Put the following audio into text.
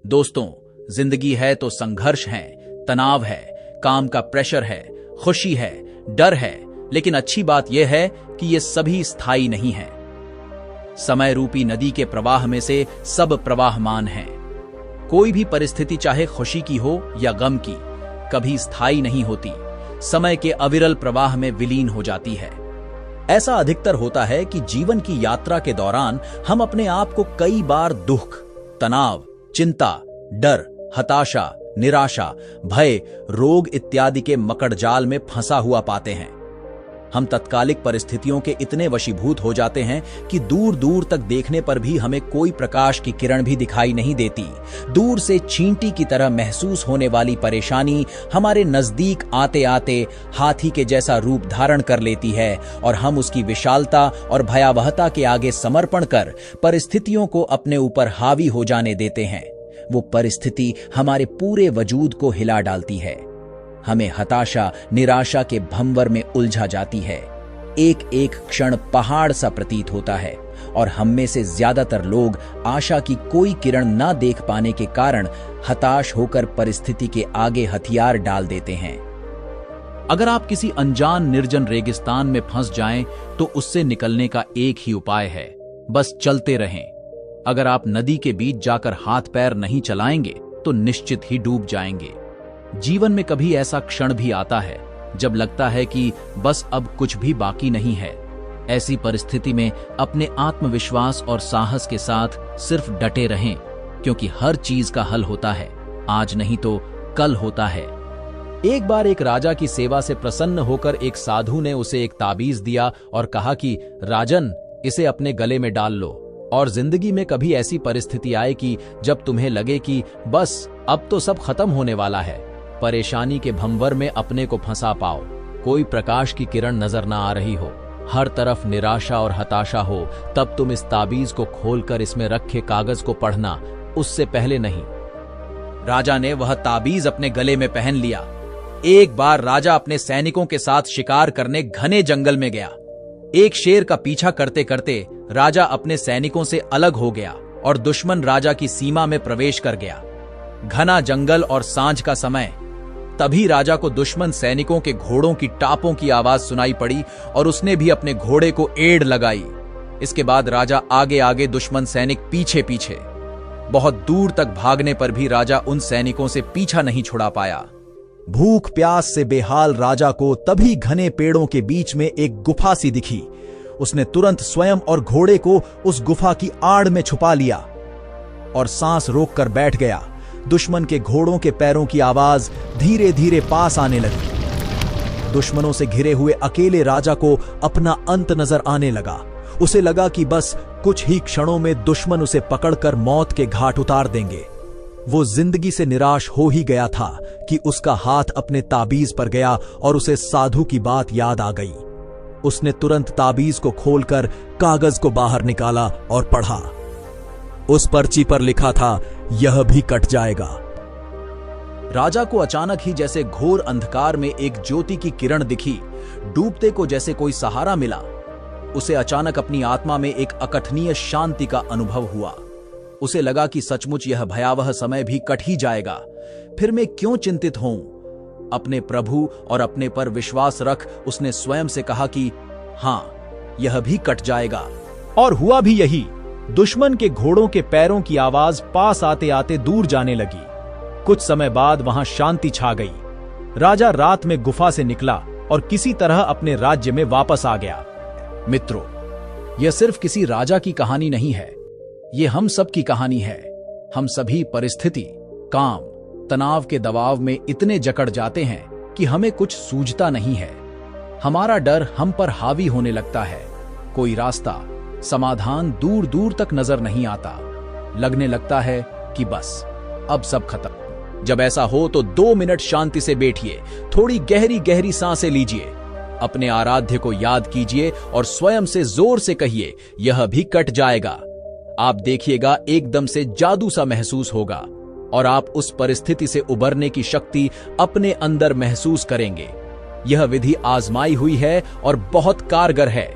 दोस्तों, जिंदगी है तो संघर्ष है, तनाव है, काम का प्रेशर है, खुशी है, डर है, लेकिन अच्छी बात यह है कि ये सभी स्थायी नहीं है। समय रूपी नदी के प्रवाह में से सब प्रवाहमान हैं। कोई भी परिस्थिति चाहे खुशी की हो या गम की, कभी स्थायी नहीं होती, समय के अविरल प्रवाह में विलीन हो जाती है। ऐसा अधिकतर होता है कि जीवन की यात्रा के दौरान हम अपने आप को कई बार दुख, तनाव, चिंता, डर, हताशा, निराशा, भय, रोग इत्यादि के मकड़जाल में फंसा हुआ पाते हैं। हम तत्कालिक परिस्थितियों के इतने वशीभूत हो जाते हैं कि दूर दूर तक देखने पर भी हमें कोई प्रकाश की किरण भी दिखाई नहीं देती। दूर से चींटी की तरह महसूस होने वाली परेशानी हमारे नजदीक आते आते हाथी के जैसा रूप धारण कर लेती है और हम उसकी विशालता और भयावहता के आगे समर्पण कर परिस्थितियों को अपने ऊपर हावी हो जाने देते हैं। वो परिस्थिति हमारे पूरे वजूद को हिला डालती है, हमें हताशा, निराशा के भंवर में उलझा जाती है। एक एक क्षण पहाड़ सा प्रतीत होता है और हम में से ज्यादातर लोग आशा की कोई किरण ना देख पाने के कारण हताश होकर परिस्थिति के आगे हथियार डाल देते हैं। अगर आप किसी अनजान निर्जन रेगिस्तान में फंस जाएं, तो उससे निकलने का एक ही उपाय है, बस चलते रहें। अगर आप नदी के बीच जाकर हाथ पैर नहीं चलाएंगे तो निश्चित ही डूब जाएंगे। जीवन में कभी ऐसा क्षण भी आता है जब लगता है कि बस अब कुछ भी बाकी नहीं है। ऐसी परिस्थिति में अपने आत्मविश्वास और साहस के साथ सिर्फ डटे रहें, क्योंकि हर चीज का हल होता है, आज नहीं तो कल होता है। एक बार एक राजा की सेवा से प्रसन्न होकर एक साधु ने उसे एक ताबीज दिया और कहा कि राजन, इसे अपने गले में डाल लो और जिंदगी में कभी ऐसी परिस्थिति आए कि जब तुम्हें लगे कि बस अब तो सब खत्म होने वाला है, परेशानी के भंवर में अपने को फंसा पाओ, कोई प्रकाश की किरण नजर ना आ रही हो, हर तरफ निराशा और हताशा हो, तब तुम इस ताबीज को खोलकर इसमें रखे कागज को पढ़ना, उससे पहले नहीं। राजा ने वह ताबीज अपने गले में पहन लिया। एक बार राजा अपने सैनिकों के साथ शिकार करने घने जंगल में गया। एक शेर का पीछा करते करते राजा अपने सैनिकों से अलग हो गया और दुश्मन राजा की सीमा में प्रवेश कर गया। घना जंगल और सांझ का समय। तभी राजा को दुश्मन सैनिकों के घोड़ों की टापों की आवाज सुनाई पड़ी और उसने भी अपने घोड़े को एड़ लगाई। इसके बाद राजा आगे आगे, दुश्मन सैनिक पीछे पीछे। बहुत दूर तक भागने पर भी राजा उन सैनिकों से पीछा नहीं छुड़ा पाया। भूख प्यास से बेहाल राजा को तभी घने पेड़ों के बीच में एक गुफा सी दिखी। उसने तुरंत स्वयं और घोड़े को उस गुफा की आड़ में छुपा लिया और सांस रोककर बैठ गया। दुश्मन के घोड़ों के पैरों की आवाज धीरे धीरे पास आने लगी। दुश्मनों से घिरे हुए अकेले राजा को अपना अंत नजर आने लगा। उसे लगा कि बस कुछ ही क्षणों में दुश्मन उसे पकड़कर मौत के घाट उतार देंगे। वो जिंदगी से निराश हो ही गया था कि उसका हाथ अपने ताबीज पर गया और उसे साधु की बात याद आ गई। उसने तुरंत ताबीज को खोलकर कागज को बाहर निकाला और पढ़ा। उस पर्ची पर लिखा था, यह भी कट जाएगा। राजा को अचानक ही जैसे घोर अंधकार में एक ज्योति की किरण दिखी। डूबते को जैसे कोई सहारा मिला। उसे अचानक अपनी आत्मा में एक अकथनीय शांति का अनुभव हुआ। उसे लगा कि सचमुच यह भयावह समय भी कट ही जाएगा। फिर मैं क्यों चिंतित हूं? अपने प्रभु और अपने पर विश्वास रख उसने स्वयं से कहा कि हां, यह भी कट जाएगा। और हुआ भी यही। दुश्मन के घोड़ों के पैरों की आवाज पास आते आते दूर जाने लगी। कुछ समय बाद वहां शांति छा गई। राजा रात में गुफा से निकला और किसी तरह अपने राज्य में वापस आ गया। मित्रों, यह सिर्फ किसी राजा की कहानी नहीं है, यह हम सब की कहानी है। हम सभी परिस्थिति, काम, तनाव के दबाव में इतने जकड़ जाते हैं कि हमें कुछ सूझता नहीं है। हमारा डर हम पर हावी होने लगता है। कोई रास्ता, समाधान दूर दूर तक नजर नहीं आता। लगने लगता है कि बस अब सब खत्म। जब ऐसा हो तो 2 मिनट शांति से बैठिए, थोड़ी गहरी गहरी सांसें लीजिए, अपने आराध्य को याद कीजिए और स्वयं से जोर से कहिए, यह भी कट जाएगा। आप देखिएगा एकदम से जादू सा महसूस होगा और आप उस परिस्थिति से उबरने की शक्ति अपने अंदर महसूस करेंगे। यह विधि आजमाई हुई है और बहुत कारगर है।